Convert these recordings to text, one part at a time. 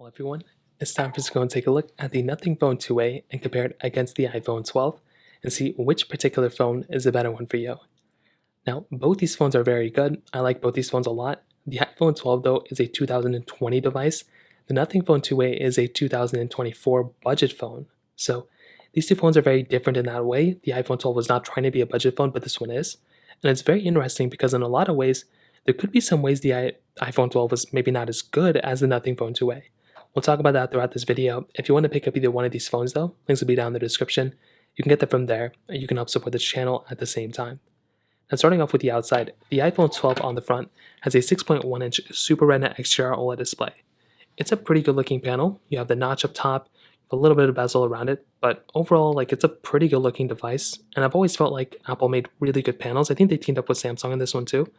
Well, everyone, it's time for us to go and take a look at the Nothing Phone 2A and compare it against the iPhone 12 and see which particular phone is the better one for you. Now, both these phones are very good. I like both these phones a lot. The iPhone 12, though, is a 2020 device. The Nothing Phone 2A is a 2024 budget phone. So, these two phones are very different in that way. The iPhone 12 was not trying to be a budget phone, but this one is. And it's very interesting because, in a lot of ways, there could be some ways the iPhone 12 was maybe not as good as the Nothing Phone 2A. We'll talk about that throughout this video. If you want to pick up either one of these phones, though, links will be down in the description. You can get them from there, and you can help support the channel at the same time. And starting off with the outside, the iPhone 12 on the front has a 6.1-inch Super Retina XDR OLED display. It's a pretty good looking panel. You have the notch up top, a little bit of bezel around it, but overall, it's a pretty good looking device. And I've always felt like Apple made really good panels. I think they teamed up with Samsung on this one too.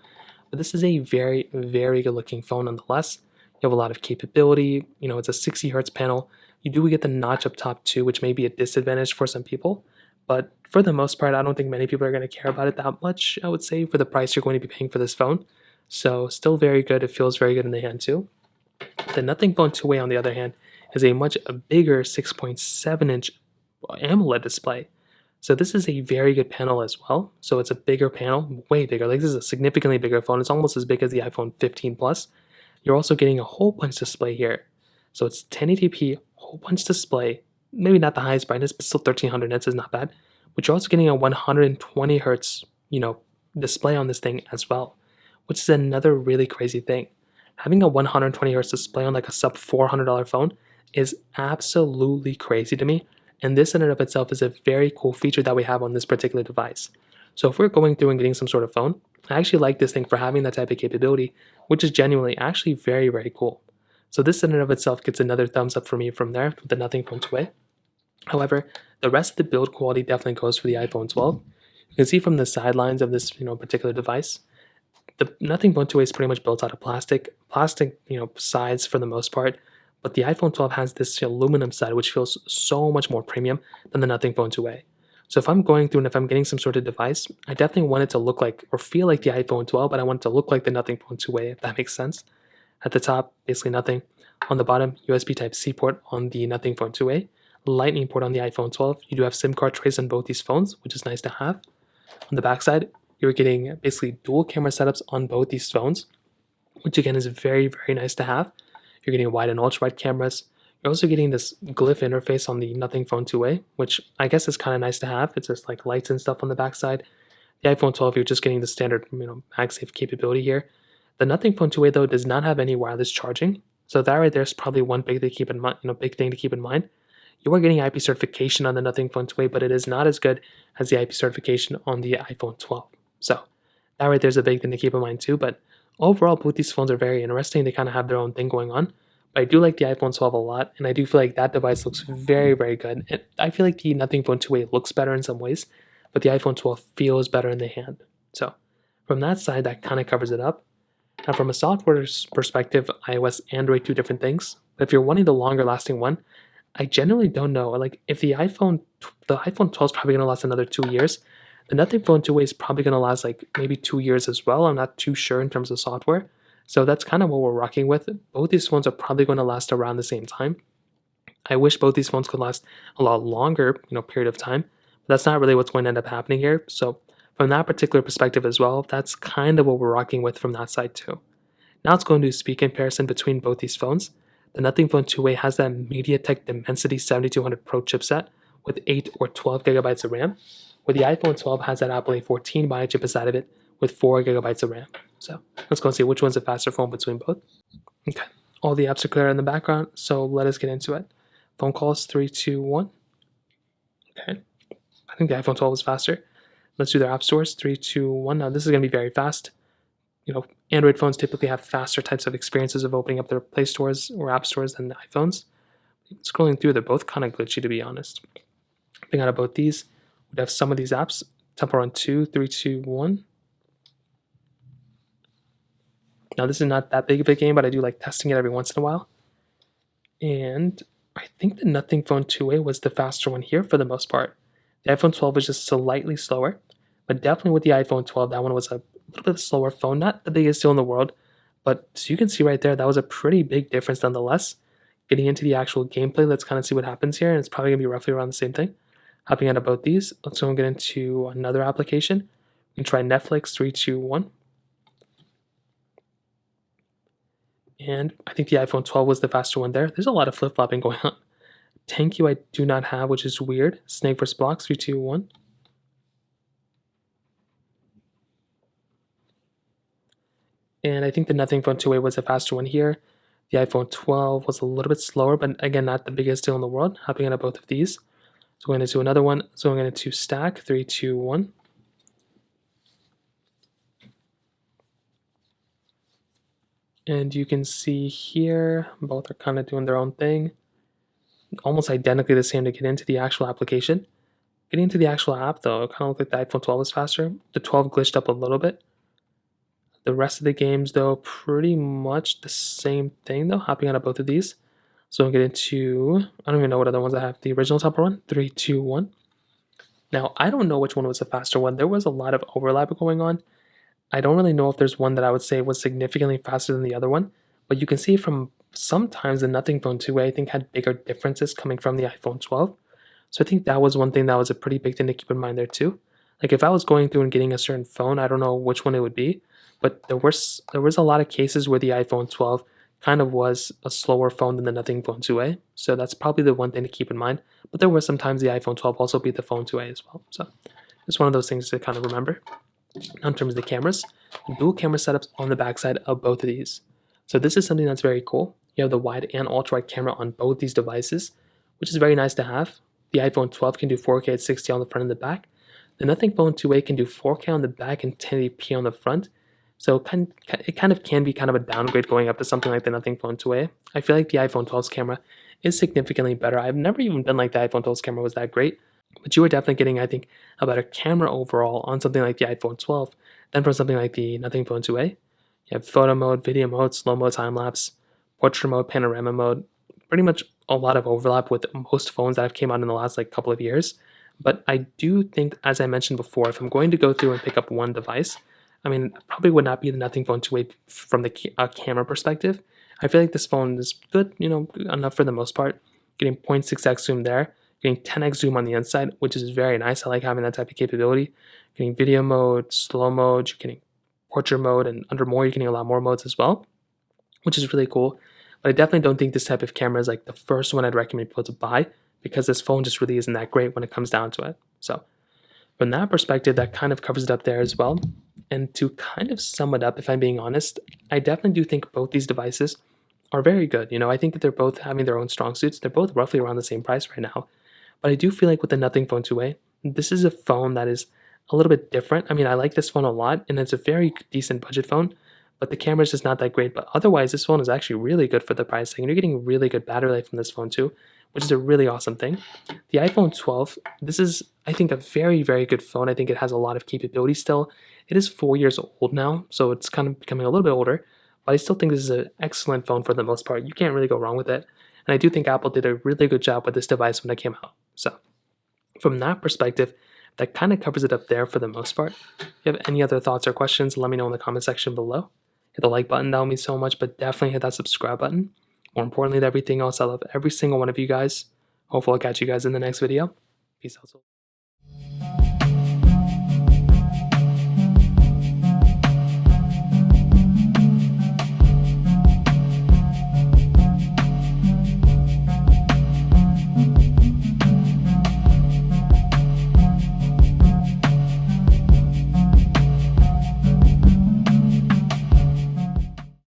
But this is a very, very good looking phone nonetheless. You have a lot of capability. It's a 60 hertz panel. You do get the notch up top too, which may be a disadvantage for some people. But for the most part, I don't think many people are going to care about it that much, I would say, for the price you're going to be paying for this phone. So still very good. It feels very good in the hand too. The Nothing Phone 2A, on the other hand, is a much bigger 6.7-inch AMOLED display. So this is a very good panel as well. So it's a bigger panel, way bigger. This is a significantly bigger phone. It's almost as big as the iPhone 15 Plus. You're also getting a hole punch display here. So it's 1080p hole punch display. Maybe not the highest brightness, but still 1300 nits is not bad. But you're also getting a 120 hertz, display on this thing as well, which is another really crazy thing. Having a 120 hertz display on a sub $400 phone is absolutely crazy to me. And this in and of itself is a very cool feature that we have on this particular device. So if we're going through and getting some sort of phone, I actually like this thing for having that type of capability, which is genuinely actually very, very cool. So this in and of itself gets another thumbs up for me from there with the Nothing Phone 2A. However, the rest of the build quality definitely goes for the iPhone 12. You can see from the sidelines of this particular device, the Nothing Phone 2A is pretty much built out of plastic, sides for the most part. But the iPhone 12 has this aluminum side, which feels so much more premium than the Nothing Phone 2A. So if I'm going through and if I'm getting some sort of device, I definitely want it to look like or feel like the iPhone 12, but I want it to look like the Nothing Phone 2A, if that makes sense. At the top, basically nothing. On the bottom, USB Type-C port on the Nothing Phone 2A, Lightning port on the iPhone 12. You do have SIM card trays on both these phones, which is nice to have. On the backside, you're getting basically dual camera setups on both these phones, which again is very, very nice to have. You're getting wide and ultra wide cameras. You're also getting this glyph interface on the Nothing Phone 2A, which I guess is kind of nice to have. It's just lights and stuff on the backside. The iPhone 12, you're just getting the standard, MagSafe capability here. The Nothing Phone 2A though does not have any wireless charging, so that right there is probably one big thing to keep in mind. You are getting IP certification on the Nothing Phone 2A, but it is not as good as the IP certification on the iPhone 12. So that right there is a big thing to keep in mind too. But overall, both these phones are very interesting. They kind of have their own thing going on. But I do like the iPhone 12 a lot, and I do feel like that device looks very, very good. And I feel like the Nothing Phone 2A looks better in some ways, but the iPhone 12 feels better in the hand. So from that side, that kind of covers it up. Now from a software perspective, iOS, Android, two different things. But if you're wanting the longer lasting one, I generally don't know. If the iPhone 12 is probably going to last another 2 years. The Nothing Phone 2A is probably going to last maybe 2 years as well. I'm not too sure in terms of software. So that's kind of what we're rocking with. Both these phones are probably going to last around the same time. I wish both these phones could last a lot longer, period of time. But that's not really what's going to end up happening here. So from that particular perspective as well, that's kind of what we're rocking with from that side too. Now let's go into a speed comparison between both these phones. The Nothing Phone 2A has that MediaTek Dimensity 7200 Pro chipset with 8 or 12 gigabytes of RAM, where the iPhone 12 has that Apple A14 Bionic chip inside of it with 4 gigabytes of RAM. So let's go and see which one's a faster phone between both. Okay, all the apps are clear in the background, so let us get into it. Phone calls, 3, 2, 1. Okay, I think the iPhone 12 is faster. Let's do their app stores, 3, 2, 1. Now this is going to be very fast. Android phones typically have faster types of experiences of opening up their Play stores or app stores than the iPhones. Scrolling through, they're both kind of glitchy to be honest. Thing out of both these, we'd have some of these apps. Tempo on 2, 3, 2, 1. Now this is not that big of a game, but I do like testing it every once in a while. And I think the Nothing Phone 2A was the faster one here for the most part. The iPhone 12 was just slightly slower, but definitely with the iPhone 12, that one was a little bit slower phone. Not the biggest deal in the world, but so you can see right there, that was a pretty big difference nonetheless. getting into the actual gameplay, let's kind of see what happens here. And it's probably going to be roughly around the same thing. Hopping out of both these, let's go and get into another application. We can try Netflix, 3, 2, 1. And I think the iPhone 12 was the faster one there. There's a lot of flip-flopping going on. Thank you, I do not have, which is weird. Snake vs. Blocks, 3, 2, 1. And I think the Nothing Phone 2A was the faster one here. The iPhone 12 was a little bit slower, but again, not the biggest deal in the world. Hopping out of both of these. So we're going to do another one. So I'm going to stack, 3, 2, 1. And you can see here, both are kind of doing their own thing. Almost identically the same to get into the actual application. Getting into the actual app, though, it kind of looked like the iPhone 12 was faster. The 12 glitched up a little bit. The rest of the games, though, pretty much the same thing, though, hopping out of both of these. So I'll get into, I don't even know what other ones I have. The original top one, 3, 2, 1. Now, I don't know which one was the faster one. There was a lot of overlap going on. I don't really know if there's one that I would say was significantly faster than the other one, but you can see from sometimes the Nothing Phone 2A I think had bigger differences coming from the iPhone 12. So I think that was one thing that was a pretty big thing to keep in mind there too. Like if I was going through and getting a certain phone, I don't know which one it would be, but there was a lot of cases where the iPhone 12 kind of was a slower phone than the Nothing Phone 2A. So that's probably the one thing to keep in mind. But there were sometimes the iPhone 12 also beat the phone 2A as well. So it's one of those things to kind of remember. Now in terms of the cameras, dual camera setups on the backside of both of these. So this is something that's very cool. You have the wide and ultra wide camera on both these devices, which is very nice to have. The iPhone 12 can do 4K at 60 on the front and the back. The Nothing Phone 2A can do 4K on the back and 1080p on the front. So it kind of can be kind of a downgrade going up to something like the Nothing Phone 2A. I feel like the iPhone 12's camera is significantly better. I've never even been like the iPhone 12's camera was that great. But you are definitely getting, I think, a better camera overall on something like the iPhone 12 than from something like the Nothing Phone 2A. You have photo mode, video mode, slow mode, time lapse, portrait mode, panorama mode. Pretty much a lot of overlap with most phones that have came out in the last couple of years. But I do think, as I mentioned before, if I'm going to go through and pick up one device, I mean, it probably would not be the Nothing Phone 2A from the camera perspective. I feel like this phone is good, enough for the most part. Getting 0.6x zoom there. Getting 10x zoom on the inside, which is very nice. I like having that type of capability. Getting video mode, slow mode, you're getting portrait mode, and under more, you're getting a lot more modes as well, which is really cool. But I definitely don't think this type of camera is like the first one I'd recommend people to buy because this phone just really isn't that great when it comes down to it. So from that perspective, that kind of covers it up there as well. And to kind of sum it up, if I'm being honest, I definitely do think both these devices are very good. I think that they're both having their own strong suits. They're both roughly around the same price right now. But I do feel like with the Nothing Phone 2A, this is a phone that is a little bit different. I mean, I like this phone a lot, and it's a very decent budget phone, but the camera is just not that great. But otherwise, this phone is actually really good for the price. And you're getting really good battery life from this phone too, which is a really awesome thing. The iPhone 12, this is, I think, a very, very good phone. I think it has a lot of capability still. It is 4 years old now, so it's kind of becoming a little bit older, but I still think this is an excellent phone for the most part. You can't really go wrong with it. And I do think Apple did a really good job with this device when it came out. So from that perspective, that kind of covers it up there for the most part. If you have any other thoughts or questions, let me know in the comment section below. Hit the like button, that would mean so much, but definitely hit that subscribe button. More importantly than everything else, I love every single one of you guys. Hopefully I'll catch you guys in the next video. Peace out.